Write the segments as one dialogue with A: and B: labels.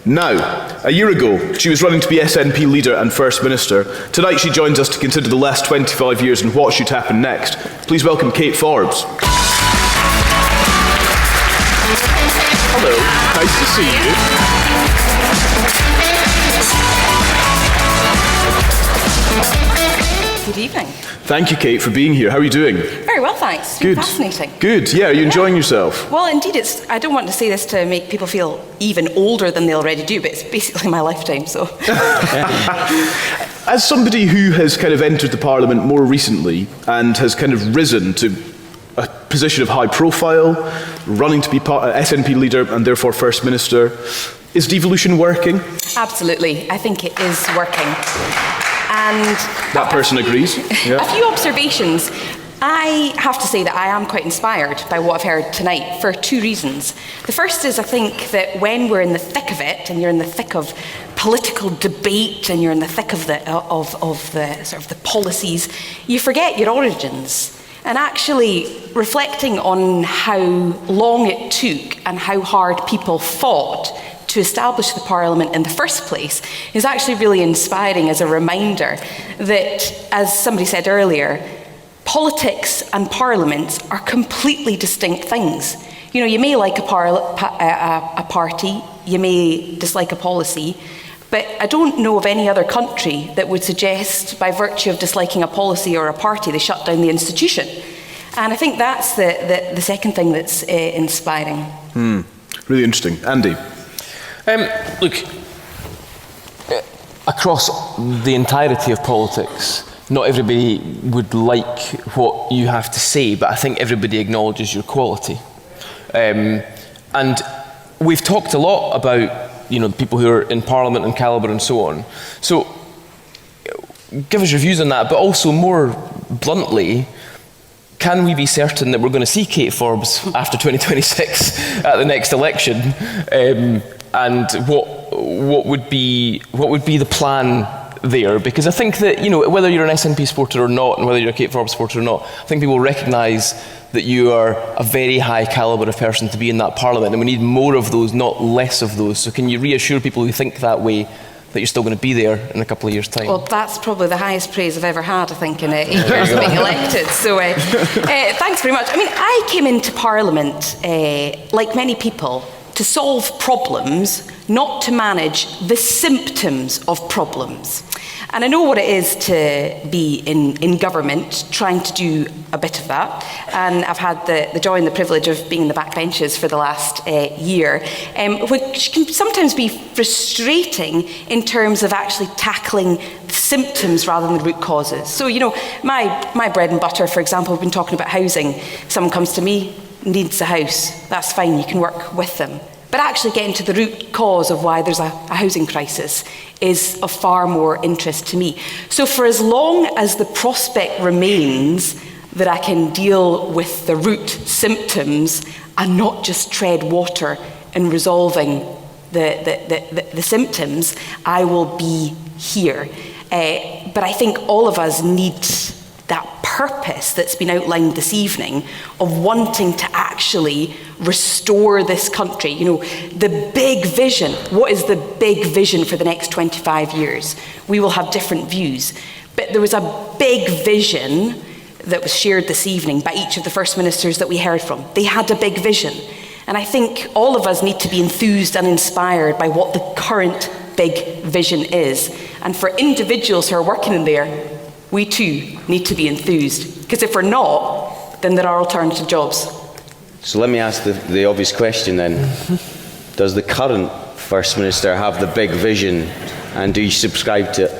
A: Now, a year ago, she was running to be SNP leader and First Minister. Tonight she joins us to consider the last 25 years and what should happen next. Please welcome Kate Forbes. Hello, nice to see
B: you. Good evening.
A: Thank you, Kate, for being here. How are you doing?
B: Very well, thanks. It's been fascinating.
A: Good. Yeah, are you enjoying yourself?
B: Well, indeed, I don't want to say this to make people feel even older than they already do, but it's basically my lifetime, so.
A: As somebody who has kind of entered the Parliament more recently and has kind of risen to a position of high profile, running to be SNP leader and therefore First Minister, is devolution working?
B: Absolutely. I think it is working. And
A: that person agrees. Yeah.
B: A few observations. I have to say that I am quite inspired by what I've heard tonight for two reasons. The first is I think that when we're in the thick of it, and you're in the thick of political debate, and you're in the thick of the sort of the policies, you forget your origins. And actually reflecting on how long it took and how hard people fought to establish the Parliament in the first place is actually really inspiring as a reminder that, as somebody said earlier, politics and parliaments are completely distinct things. You know, you may like a party, you may dislike a policy, but I don't know of any other country that would suggest, by virtue of disliking a policy or a party, they shut down the institution. And I think that's the second thing that's inspiring.
A: Really interesting. Andy?
C: Look, across the entirety of politics, not everybody would like what you have to say, but I think everybody acknowledges your quality. And we've talked a lot about, you know, the people who are in Parliament and calibre and so on. So give us your views on that, but also more bluntly, can we be certain that we're going to see Kate Forbes after 2026 at the next election? And what would be the plan there? Because I think that, you know, whether you're an SNP supporter or not, and whether you're a Kate Forbes supporter or not, I think people recognise that you are a very high calibre of person to be in that Parliament, and we need more of those, not less of those. So can you reassure people who think that way that you're still going to be there in a couple of years' time?
B: Well, that's probably the highest praise I've ever had, I think, in 8 years of being elected. So thanks very much. I mean, I came into Parliament, like many people, to solve problems, not to manage the symptoms of problems. And I know what it is to be in government, trying to do a bit of that. And I've had the joy and the privilege of being in the backbenches for the last year, which can sometimes be frustrating in terms of actually tackling the symptoms rather than the root causes. So, you know, my bread and butter, for example, we've been talking about housing. Someone comes to me, needs a house, that's fine, you can work with them. But actually getting to the root cause of why there's a housing crisis is of far more interest to me. So for as long as the prospect remains that I can deal with the root symptoms and not just tread water in resolving the symptoms, I will be here. But I think all of us need that purpose that's been outlined this evening of wanting to actually restore this country. You know, the big vision. What is the big vision for the next 25 years? We will have different views. But there was a big vision that was shared this evening by each of the First Ministers that we heard from. They had a big vision. And I think all of us need to be enthused and inspired by what the current big vision is. And for individuals who are working in there, we too need to be enthused, because if we're not, then there are alternative jobs.
D: So let me ask the obvious question then. Does the current First Minister have the big vision, and do you subscribe to it?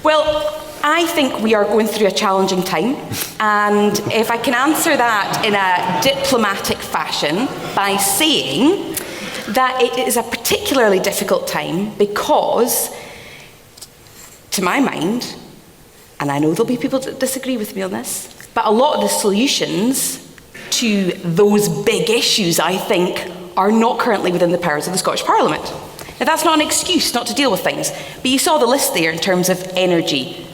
B: Well, I think we are going through a challenging time, and if I can answer that in a diplomatic fashion by saying that it is a particularly difficult time because, to my mind, and I know there'll be people that disagree with me on this, but a lot of the solutions to those big issues, I think, are not currently within the powers of the Scottish Parliament. Now, that's not an excuse not to deal with things, but you saw the list there in terms of energy.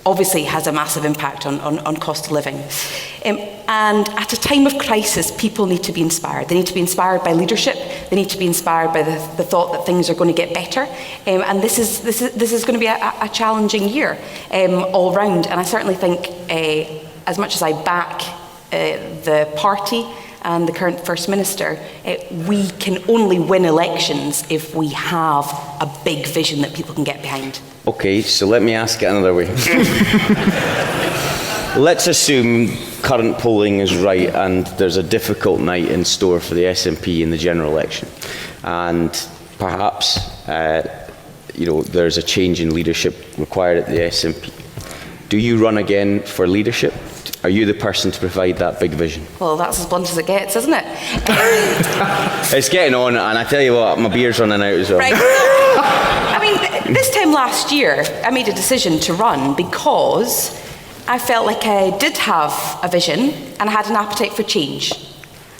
B: Obviously has a massive impact on cost of living. And And at a time of crisis, people need to be inspired. They need to be inspired by leadership. They need to be inspired by the thought that things are going to get better. And this is going to be a challenging year all round. And I certainly think, as much as I back the party and the current First Minister, we can only win elections if we have a big vision that people can get behind.
D: Okay, so let me ask it another way. Let's assume current polling is right and there's a difficult night in store for the SNP in the general election, and perhaps there's a change in leadership required at the SNP. Do you run again for leadership? Are you the person to provide that big vision?
B: Well, that's as blunt as it gets, isn't it?
D: It's getting on, and I tell you what, my beer's running out as well.
B: Right. I mean, this time last year, I made a decision to run because I felt like I did have a vision and I had an appetite for change.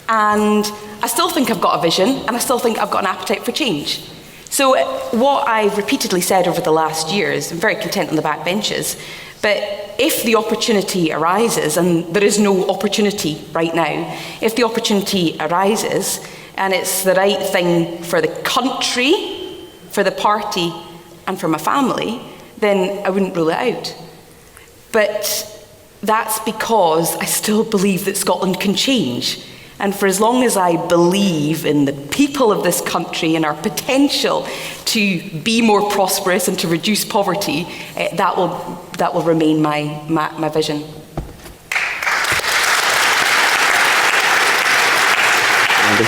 B: And I still think I've got a vision, and I still think I've got an appetite for change. So what I've repeatedly said over the last year is I'm very content on the back benches, but if the opportunity arises, and there is no opportunity right now, if the opportunity arises and it's the right thing for the country, for the party, and for my family, then I wouldn't rule it out. But that's because I still believe that Scotland can change. And for as long as I believe in the people of this country and our potential to be more prosperous and to reduce poverty, that will remain my vision.
D: Andy?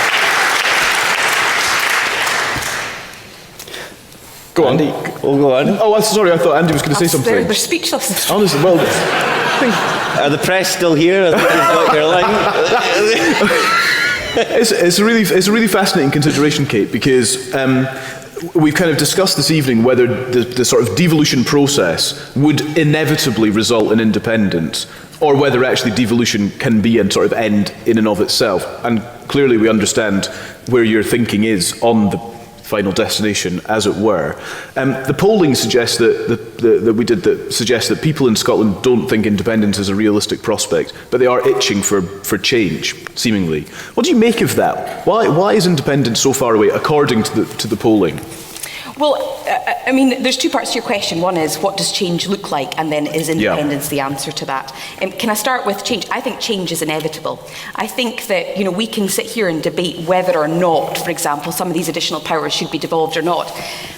A: Go on.
D: Andy, oh, go on.
A: Oh, I'm sorry, I thought Andy was going to say something.
B: They're speechless.
A: Honestly, well,
D: Are the press still here? I think they've got their line.
A: it's a really fascinating consideration, Kate, because we've kind of discussed this evening whether the sort of devolution process would inevitably result in independence, or whether actually devolution can be a sort of end in and of itself. And clearly we understand where your thinking is on the final destination, as it were. The polling suggests suggests that people in Scotland don't think independence is a realistic prospect, but they are itching for change, seemingly. What do you make of that? Why is independence so far away, according to the polling?
B: Well, I mean, there's two parts to your question. One is, what does change look like? And then, is independence the answer to that? Can I start with change? I think change is inevitable. I think that, we can sit here and debate whether or not, for example, some of these additional powers should be devolved or not.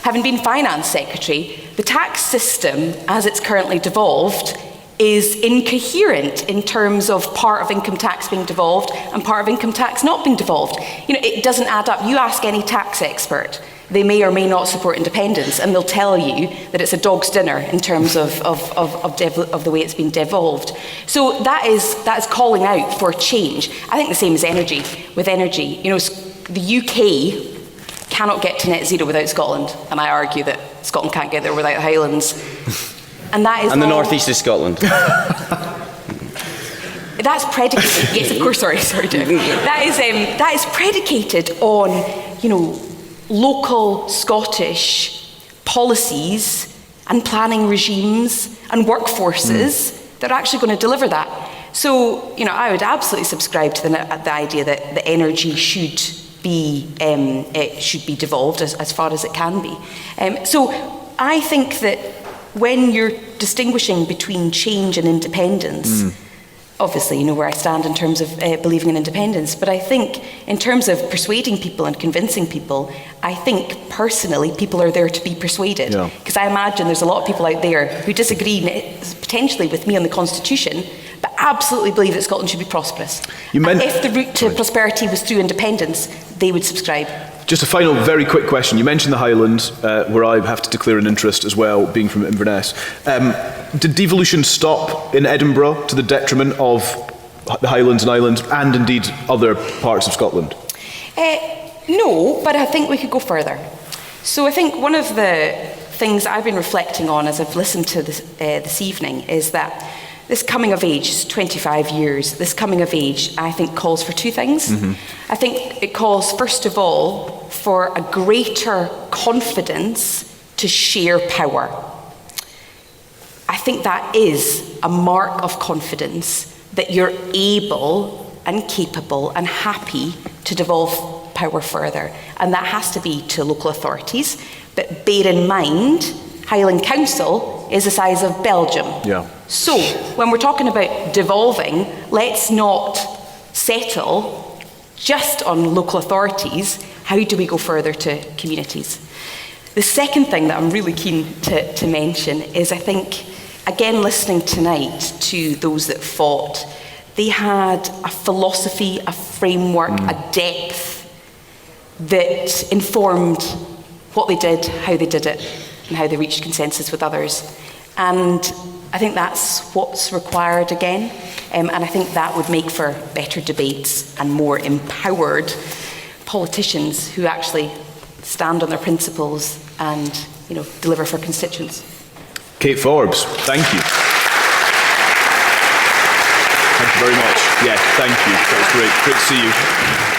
B: Having been Finance Secretary, the tax system, as it's currently devolved, is incoherent in terms of part of income tax being devolved and part of income tax not being devolved. It doesn't add up. You ask any tax expert, they may or may not support independence, and they'll tell you that it's a dog's dinner in terms of the way it's been devolved. So that is calling out for change. I think the same as energy. With energy, the UK cannot get to net zero without Scotland, and I argue that Scotland can't get there without the Highlands. And that is
D: and the northeast of Scotland.
B: That's predicated. Yes, of course. Sorry, Geoff. That is predicated on local Scottish policies and planning regimes and workforces that are actually going to deliver that. So, I would absolutely subscribe to the idea that the energy should be devolved as far as it can be. So, I think that when you're distinguishing between change and independence, obviously, where I stand in terms of believing in independence, but I think in terms of persuading people and convincing people, I think personally people are there to be persuaded. Because I imagine there's a lot of people out there who disagree potentially with me on the Constitution, but absolutely believe that Scotland should be prosperous. And if the route to prosperity was through independence, they would subscribe.
A: Just a final, very quick question. You mentioned the Highlands, where I have to declare an interest as well, being from Inverness. Did devolution stop in Edinburgh to the detriment of the Highlands and Islands, and indeed other parts of Scotland?
B: No, but I think we could go further. So I think one of the things I've been reflecting on as I've listened to this evening is that this coming of age, 25 years, this coming of age, I think calls for two things. I think it calls, first of all, for a greater confidence to share power. I think that is a mark of confidence that you're able and capable and happy to devolve power further. And that has to be to local authorities. But bear in mind, Highland Council is the size of Belgium.
A: Yeah.
B: So when we're talking about devolving, let's not settle just on local authorities. How do we go further to communities? The second thing that I'm really keen to mention is, I think, again, listening tonight to those that fought, they had a philosophy, a framework, a depth that informed what they did, how they did it, and how they reached consensus with others. And I think that's what's required again. And I think that would make for better debates and more empowered politicians who actually stand on their principles and, deliver for constituents.
A: Kate Forbes, thank you. Thank you very much. Yeah, thank you. That was great. Great to see you.